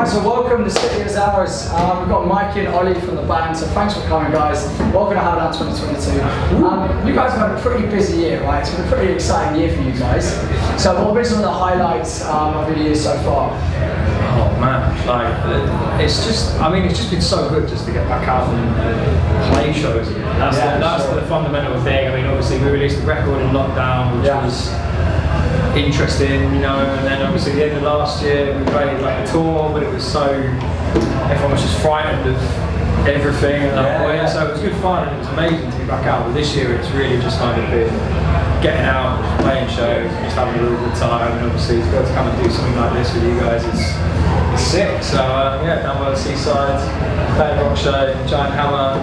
Right, so welcome to Thecityisours. We've got Mikey and Oli from the band, so thanks for coming, guys. Welcome to Hammerdown 2022. You guys have had a pretty busy year, right? It's been a pretty exciting year for you guys. So what have been some of the highlights of the year so far? Oh man, like it's just been so good just to get back out and play shows again. That's the fundamental thing. I mean, obviously we released the record in lockdown, which was interesting, you know, and then obviously at the end of last year we played like a tour, but it was so, everyone was just frightened of everything at that point, so it was good fun and it was amazing to be back out. But this year it's really just kind of been getting out, playing shows, and just having a really good time, and obviously to be able to come and do something like this with you guys is sick. So yeah, down by the seaside, playing rock show, Giant Hammer,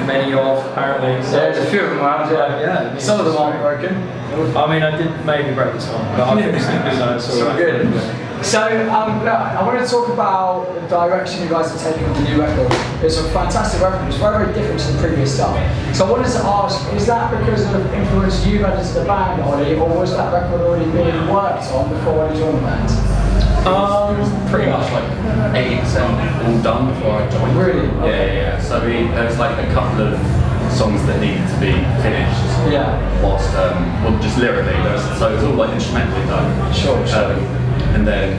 many of apparently. So there's a few of them around, yeah. Some of them aren't broken. I mean, I did maybe break this one, but I finished it, so it's all right. Good. So, I wanted to talk about the direction you guys are taking with the new record. It's a fantastic record. It's very, very different to the previous stuff. So I wanted to ask, is that because of the influence you've added to the band, Oli, or was that record already being worked on before Oli joined the band? Pretty much like 80% all done before I joined. Really? Okay. Yeah. So there was like a couple of songs that needed to be finished. Yeah. Whilst, well, just lyrically, so it was all like instrumentally done. Sure. And then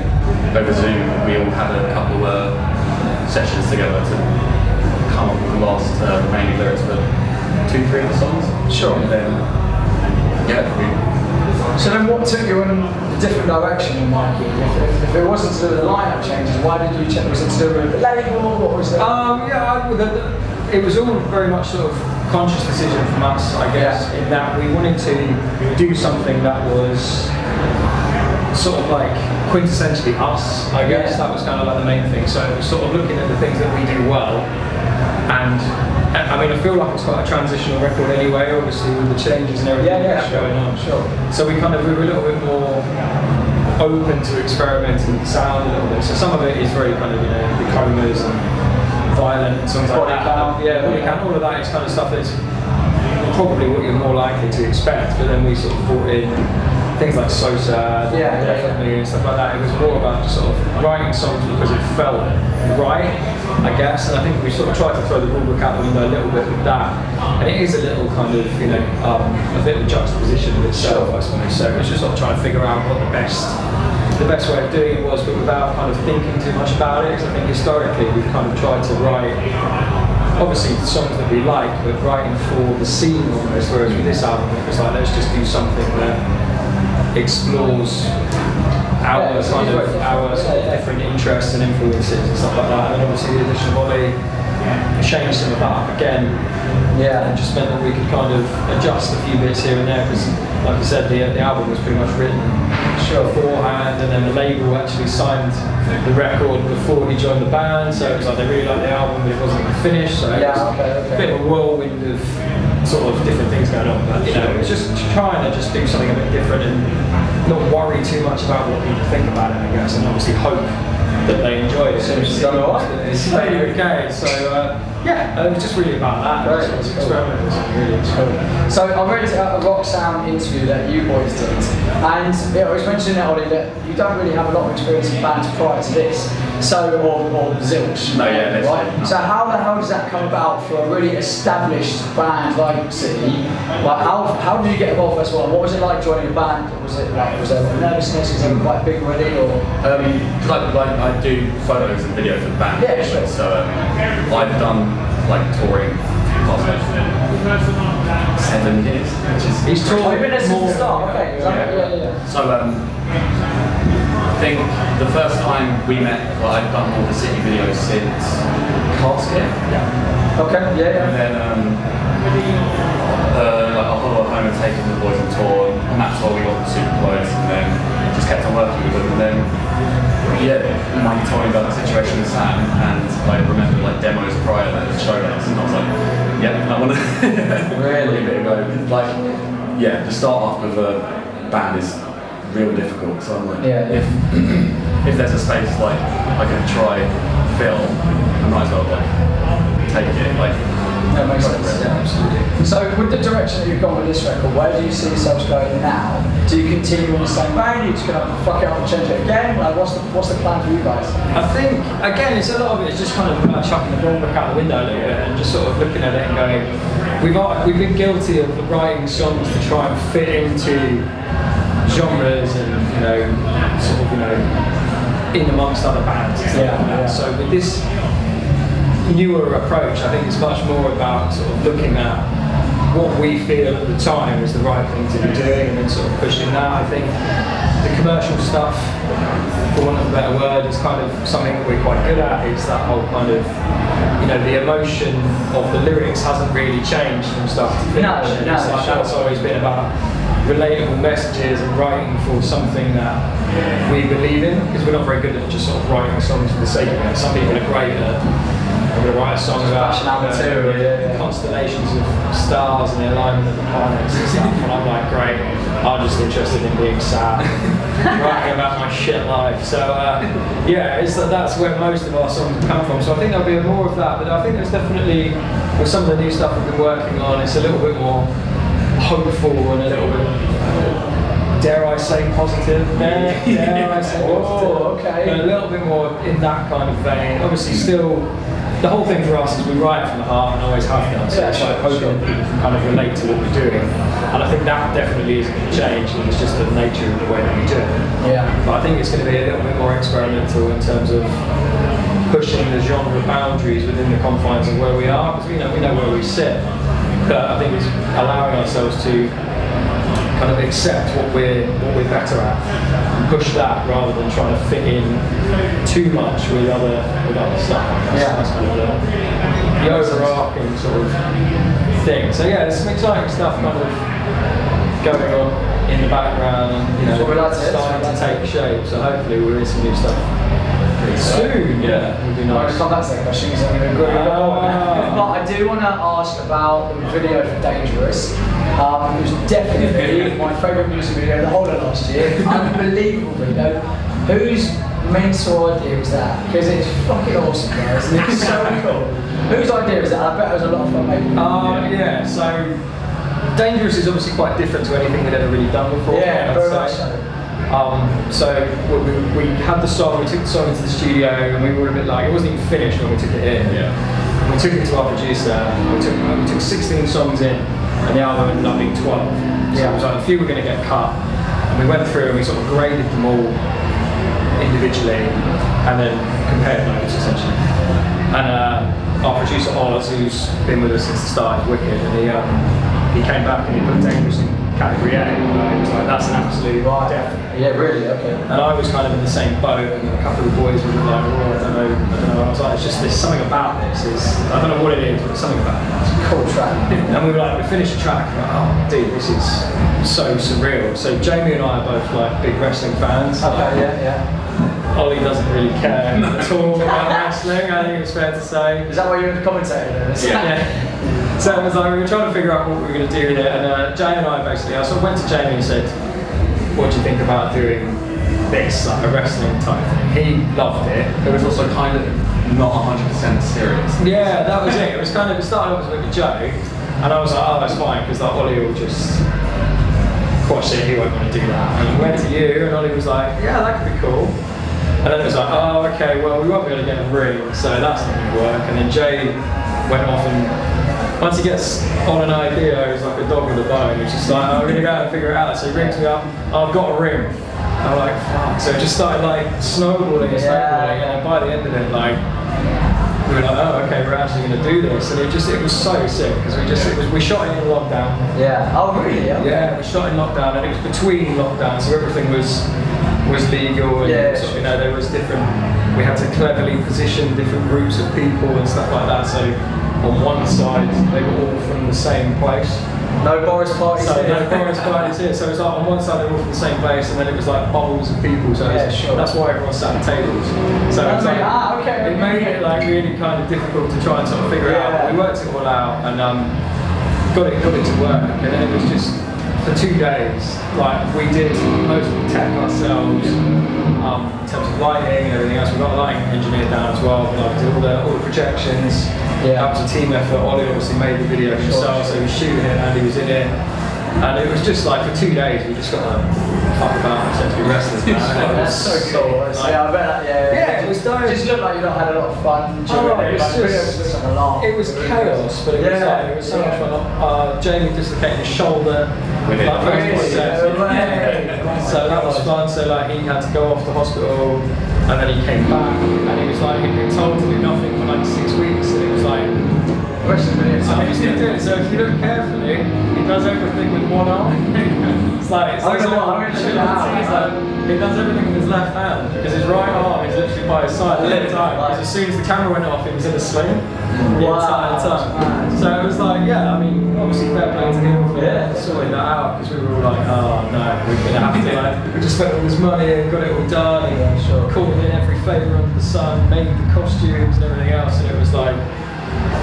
over Zoom, we all had a couple of sessions together to come up with the last remaining lyrics for 2-3 of the songs. Sure. And then, So then what took you in a different direction, Mikey? If it wasn't to do with the lineup changes, why did you change? Was it to do with the label? What was it? It was all very much sort of conscious decision from us, I guess, in that we wanted to do something that was sort of like quintessentially us, I guess. That was kind of like the main thing. So it was sort of looking at the things that we do well, and I mean, I feel like it's quite a transitional record anyway, obviously with the changes and everything that's going on. Sure. So we were a little bit more open to experimenting with the sound a little bit. So some of it is very kind of, you know, the comas and violent and songs like that. Body count, all of that is kind of stuff that's probably what you're more likely to expect. But then we sort of brought in things like So Sad, definitely, and stuff like that. It was more about just sort of writing songs because it felt right, I guess. And I think we sort of tried to throw the rule book out the window a little bit with that. And it is a little kind of, you know, a bit of a juxtaposition of itself, I suppose. So it's just sort of trying to figure out what the best way of doing it was, but without kind of thinking too much about it. Because I think historically we've kind of tried to write, obviously songs that we like, but writing for the scene almost. Whereas with this album, it was like, let's just do something that explores our sort of different interests and influences and stuff like that. And obviously the addition of Oli changed some of that up again. And just meant that we could kind of adjust a few bits here and there, because like I said, the album was pretty much written beforehand, and then the label actually signed the record before he joined the band, so it was like they really liked the album but it wasn't even finished, so it was a bit of a whirlwind of sort of different things going on. But you know, it was just trying to just do something a bit different and not worry too much about what people think about it, I guess, and obviously hope that they enjoyed it. It's done alright. It's really okay. So it was just really about that. Right. It was experimenting with something really cool. So I read a Rock Sound interview that you boys did, and it was mentioned, Oli, that you don't really have a lot of experience in bands prior to this, or zilch. No, yeah, right? No. So how the hell does that come about for a really established band like City? Like how did you get involved first of all? What was it like joining a band? Was there nervousness? Was it quite big already, or? I do photos and videos of the band. Yeah, sure. So I've done like touring for the past 7 years, which is He's toured you've been there since the start. Okay. Yeah. So I think the first time we met, well, I've done all the City videos since Casket. Okay. And then like a whole lot of home and taking the boys on tour. On that tour we got super close, and then just kept on working with them. And then Mike told me about the situation with Sam, and I remember like demos prior that had showed us, and I was like, I want to really give it a go. Like, to start off with a band is real difficult. So I'm like, if there's a space like I can try film, I might as well like take it. Like That makes sense. Yeah, absolutely. So with the direction that you've gone with this record, where do you see yourselves going now? Do you continue in the same vein? Are you just going to fuck it up and change it again? Like, what's the plan for you guys? I think, again, it's a lot of it is just kind of about chucking the ball back out the window a little bit and just sort of looking at it and going, we've been guilty of writing songs to try and fit into genres and, sort of, in amongst other bands and stuff like that. So with this newer approach, I think it's much more about sort of looking at what we feel at the time is the right thing to be doing and then sort of pushing that. I think the commercial stuff, for want of a better word, is kind of something that we're quite good at. It's that whole kind of, the emotion of the lyrics hasn't really changed from start to finish. That's always been about relatable messages and writing for something that we believe in, because we're not very good at just sort of writing songs for the sake of it. Some people are great at I'm going to write a song about constellations of stars and the alignment of the planets and stuff, and I'm like, great, I'm just interested in being sad, writing about my shit life. So that's where most of our songs come from. So I think there'll be more of that, but I think there's definitely, with some of the new stuff we've been working on, it's a little bit more hopeful and a little bit, dare I say, positive. Dare I say positive. Okay. But a little bit more in that kind of vein. Obviously, still, the whole thing for us is we write from the heart and always have done. So it's like hoping that people can kind of relate to what we're doing. And I think that definitely isn't going to change. It's just the nature of the way that we do it. Yeah. But I think it's going to be a little bit more experimental in terms of pushing the genre boundaries within the confines of where we are, because we know where we sit. But I think it's allowing ourselves to kind of accept what we're better at and push that rather than trying to fit in too much with other stuff. That's kind of the overarching sort of thing. So there's some exciting stuff kind of going on in the background and starting to take shape. So hopefully we'll hear some new stuff soon. Yeah, would be nice. I'll come back to that question because I'm going to agree with that. But I do want to ask about the video for Dangerous. It was definitely my favourite music video of the whole of last year. Unbelievable video. Whose mental idea was that? Because it's fucking awesome, guys. And it's so cool. Whose idea was that? I bet it was a lot of fun making it. So Dangerous is obviously quite different to anything we'd ever really done before. Yeah, very much so. So we had the song, we took the song into the studio, and we were a bit like, it wasn't even finished when we took it in. Yeah. We took it to our producer, and we took 16 songs in, and the album ended up being 12. So it was like a few were going to get cut, and we went through and we sort of graded them all individually, and then compared notes essentially. And our producer Oz, who's been with us since the start, is wicked, and he came back and he put Dangerous in category A. He was like, that's an absolute definite. Yeah, really, okay. And I was kind of in the same boat, and a couple of the boys were like, I don't know. I was like, there's something about this. I don't know what it is, but there's something about it. It's a cool track. And we were like, we finished the track, and we're like, oh, dude, this is so surreal. So Jamie and I are both like big wrestling fans. Okay, Oli doesn't really care at all about wrestling, I think it's fair to say. Is that why you're the commentator then? Yeah. So it was like, we were trying to figure out what we were going to do with it, and Jay and I basically, I sort of went to Jamie and said, what do you think about doing this, like a wrestling type thing? He loved it. It was also kind of not 100% serious. Yeah, that was it. It was kind of, it started off with Joe, and I was like, oh, that's fine, because like Oli will just quash it, he won't want to do that. And we went to you, and Oli was like, yeah, that could be cool. And then it was like, oh, okay, well, we won't be able to get a ring, so that's not going to work. And then Jay went off, and once he gets on an idea, he's like a dog with a bone. He's just like, oh, we're going to go out and figure it out. So he rings me up, oh, I've got a ring. I'm like, fuck. So it just started like snowballing, and then by the end of it, like, we were like, oh, okay, we're actually going to do this. And it was so sick, because we shot it in lockdown. Yeah. Oh, really? Yeah, we shot in lockdown, and it was between lockdowns, so everything was legal, and sort of, there was different, we had to cleverly position different groups of people and stuff like that. So on one side, they were all from the same place. No Boris parties here. No Boris parties here. So it was like on one side they were all from the same place, and then it was like bubbles of people. So that's why everyone sat at tables. So it was like, it made it like really kind of difficult to try and sort of figure it out. But we worked it all out and got it to work. And then it was just for 2 days, like we did most of the tech ourselves, in terms of lighting and everything else. We got a lighting engineer down as well. Like, did all the projections. Yeah. That was a team effort. Oli obviously made the video himself, so he was shooting it and he was in it. And it was just like for 2 days we just got to fuck about essentially wrestlers. That's so cool. Like, I bet that, yeah, it was dope. It just looked like you lot had a lot of fun. It was chaos, but it was like, it was so much fun. Jamie dislocated his shoulder. So that was fun. So like he had to go off to hospital, and then he came back, and he was like he'd been told to do nothing for like 6 weeks, and it was like. So if you look carefully, he does everything with one arm. It's like, he does everything with his left hand because his right arm is literally by his side all the time. Because as soon as the camera went off, he was in a sling the entire time. So it was like, yeah, I mean, obviously fair play to him for sorting that out, because we were all like, oh no, we're gonna have to like, we just spent all this money and got it all done, and called in every favour under the sun, made the costumes and everything else, and it was like,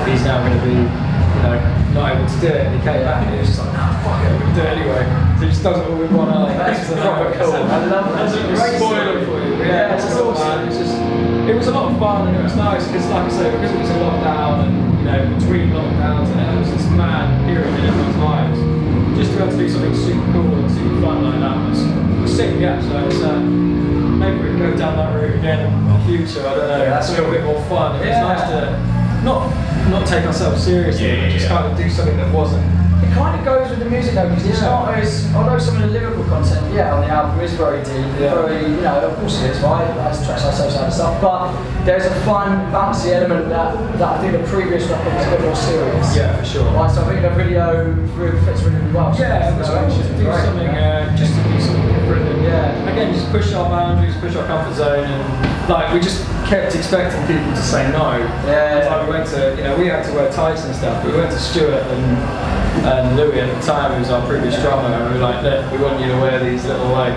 he's now going to be, you know, not able to do it. And he came back and he was just like, nah, fuck it, I'm going to do it anyway. So he just does it all with one eye. That's proper cool. I love that. That's a great spoiler for you. Yeah, it's awesome. It was a lot of fun, and it was nice because, like I say, because it was a lockdown, and you know, between lockdowns, and it was this mad period in everyone's lives. Just to be able to do something super cool and super fun like that was sick. Yeah, so it's, maybe we can go down that route again in the future. I don't know. Yeah, that's a little bit more fun. It was nice to. Not take ourselves seriously, but just kind of do something that wasn't. It kind of goes with the music though, because it's not as, although some of the lyrical content, on the album is very deep, very, you know, of course it is, right? That's tracks ourselves and stuff, but there's a fun, bouncy element that I think the previous record was a bit more serious. Yeah, for sure. Right, so I think the video fits really well. Yeah, it was cool to do something, just to do something different, and again, just push our boundaries, push our comfort zone, and like we just kept expecting people to say no. Like we went to, you know, we had to wear tights and stuff, but we went to Stuart and Louis at the time, who was our previous drummer, and we were like, look, we want you to wear these little like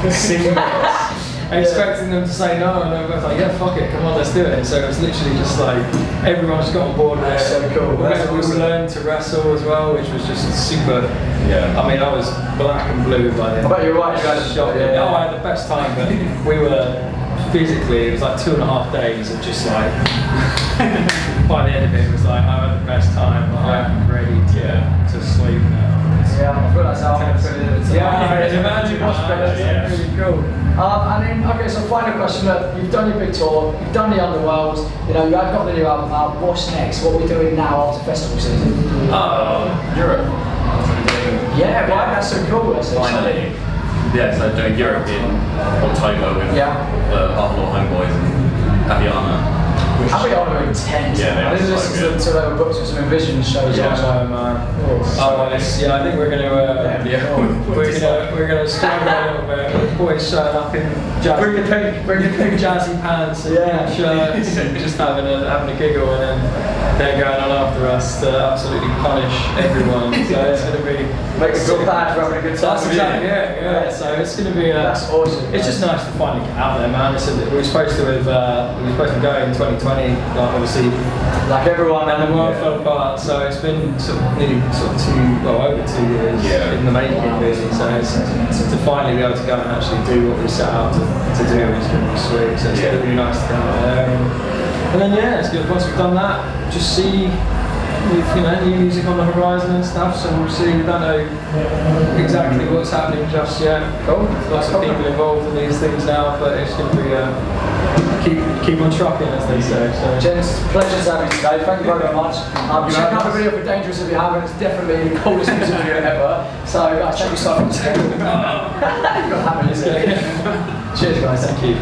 singlets. Expecting them to say no, and they were both like, yeah, fuck it, come on, let's do it. And so it was literally just like, everyone just got on board with it. So cool. We learned to wrestle as well, which was just super. I mean, I was black and blue by then. I bet you're right. You guys shot me. Oh, I had the best time, but we were physically, it was like 2.5 days of just like, by the end of it, it was like, I had the best time, I'm ready to sleep now. Yeah, I feel that's how I'm feeling at the time. Yeah, imagine that's really cool. And then, okay, so final question, look, you've done your big tour, you've done the Underworld, you know, you have got the new album out, what's next? What are we doing now after festival season? Europe. Yeah, right, that's so cool. That's Finally. Yeah, so doing Europe in October with the Arnold Homeboys and Aviana. Happy Hour are intense. Yeah, this is so they were booked with some Envision shows. I think we're going to we're going to struggle a little bit. With boys showing up in bring the pink jazzy pants and shirts, and just having a giggle, and then they're going on after us to absolutely punish everyone. So it's going to be make us feel bad for having a good time. That's exactly, So it's going to be. That's awesome. It's just nice to finally get out there, man. We were supposed to go in 2020. Like obviously, like everyone, and the world fell apart. So it's been nearly over 2 years in the making, really. So it's to finally be able to go and actually do what we set out to do is going to be sweet. So it's going to be really nice to go out there, and then it's good. Once we've done that, just see. With new music on the horizon and stuff, so we'll see. We don't know exactly what's happening just yet. Cool. Lots of people involved in these things now, but it's going to be keep on trucking, as they say. So, gents, pleasure to have you today. Thank you very much. Check out the video for Dangerous if you haven't. It's definitely the coolest music video ever. So guys, thank you so much. You've got to have it. Cheers, guys. Thank you.